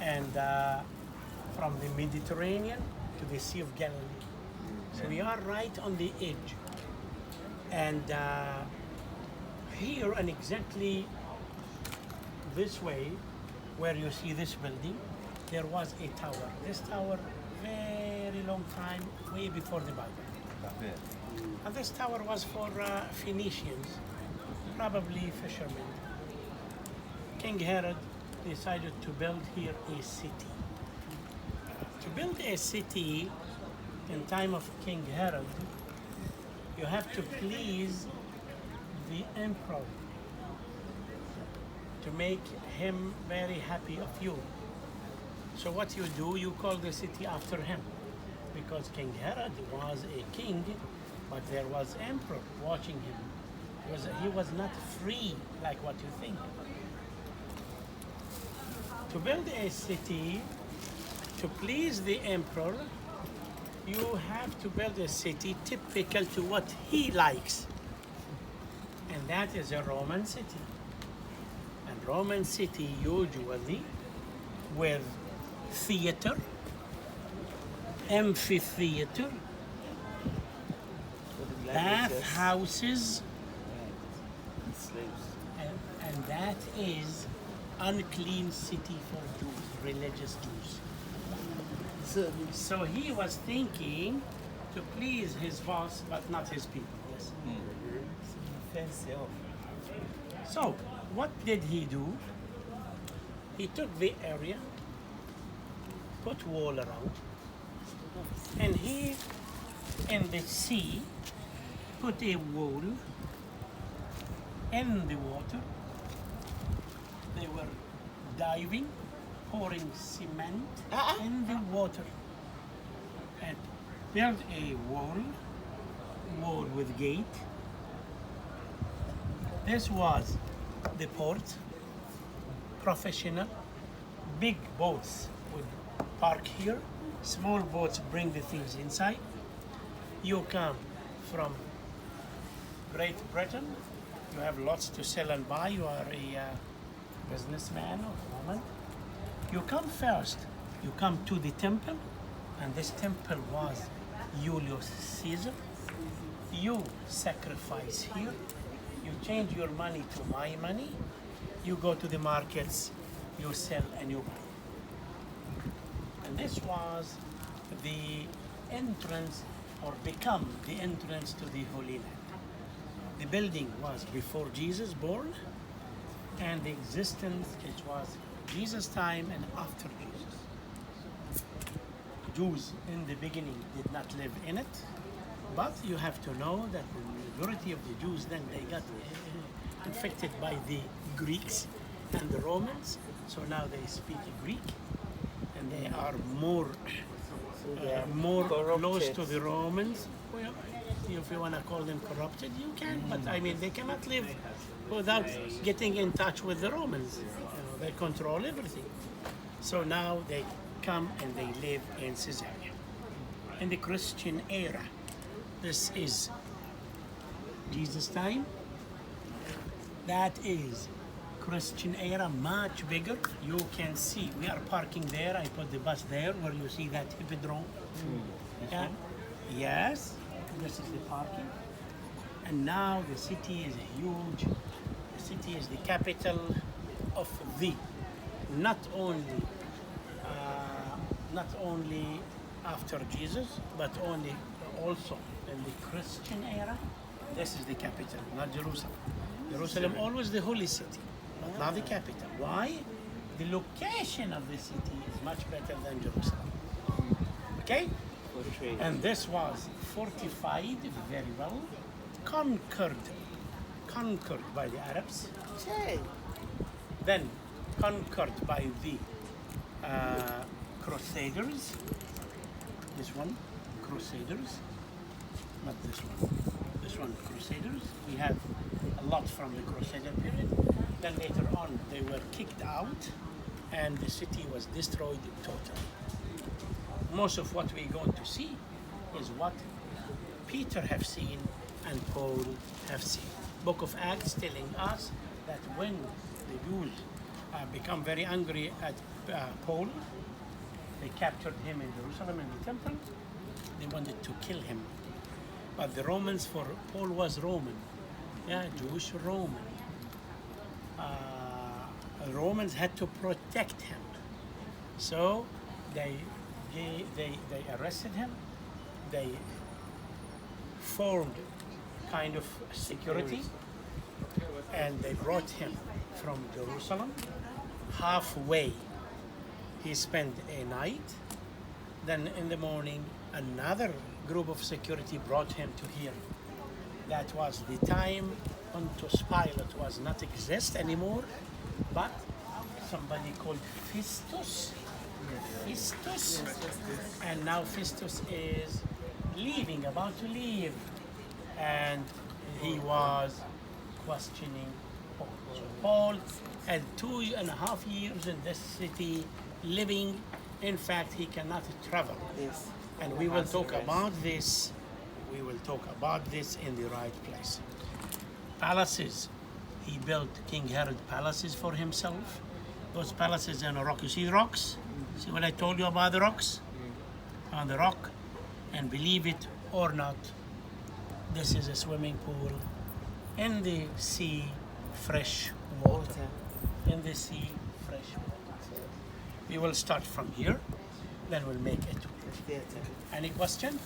and from the Mediterranean to the Sea of Galilee. So we are right on the edge. And here and exactly this way, where you see this building, there was a tower. This tower, very long time, way before the Bible. And this tower was for Phoenicians, probably fishermen. King Herod decided to build here a city. To build a city in time of King Herod, you have to please the emperor to make him very happy of you. So what you do, you call the city after him, because King Herod was a king, but there was emperor watching him. He was not free like what you think. To build a city, to please the emperor, you have to build a city typical to what he likes. And that is a Roman city. And Roman city usually with theater, amphitheater, bathhouses, and that is unclean city for Jews, religious Jews. So he was thinking to please his boss, but not his people. Yes. So what did he do? He took the area, put wall around, and he in the sea put a wall in the water. They were diving, pouring cement in the water, and built a wall with gate. This was the port. Professional, big boats would park here. Small boats bring the things inside. You come from Great Britain, you have lots to sell and buy, you are a businessman or woman. You come first, you come to the temple, and this temple was Julius Caesar. You sacrifice here, you change your money to my money, you go to the markets, you sell and you buy. And this was the entrance, or become the entrance to the Holy Land. The building was before Jesus born, and the existence, it was Jesus' time and after Jesus. Jews in the beginning did not live in it, but you have to know that the majority of the Jews then they got infected by the Greeks and the Romans, so now they speak Greek, and they are more close to the Romans. Well, if you want to call them corrupted, you can, but I mean they cannot live without getting in touch with the Romans. They control everything. So now they come and they live in Caesarea. In the Christian era, this is Jesus' time. That is Christian era, much bigger. You can see, we are parking there. I put the bus there where you see that hippodrome. Yeah. Yes, this is the parking. And now the city is huge. The city is the capital of the, not only after Jesus, but also in the Christian era. This is the capital, not Jerusalem. Jerusalem always the holy city, but not the capital. Why? The location of the city is much better than Jerusalem. Okay? And this was fortified very well, conquered by the Arabs, then conquered by the Crusaders. This one, Crusaders, not this one. This one, Crusaders. We have a lot from the Crusader period. Then later on, they were kicked out, and the city was destroyed totally. Most of what we're going to see is what Peter have seen and Paul have seen. Book of Acts telling us that when the Jews become very angry at Paul. They captured him in Jerusalem in the temple. They wanted to kill him. But the Romans, for Paul was Roman, Jewish Roman. Romans had to protect him. So they arrested him. They formed kind of security, and they brought him from Jerusalem. Halfway, he spent a night. Then in the morning, another group of security brought him to here. That was the time Pontius Pilate was not exist anymore, but somebody called Festus. And now Festus is leaving, about to leave, and he was questioning Paul. So Paul had 2.5 years in this city living. In fact, he cannot travel. Yes. And we will talk about this. We will talk about this in the right place. Palaces. He built King Herod palaces for himself. Those palaces in a rock. You see the rocks? See what I told you about the rocks? On the rock. And believe it or not, this is a swimming pool in the sea, fresh water. In the sea, fresh water. We will start from here, then we'll make it. Any question?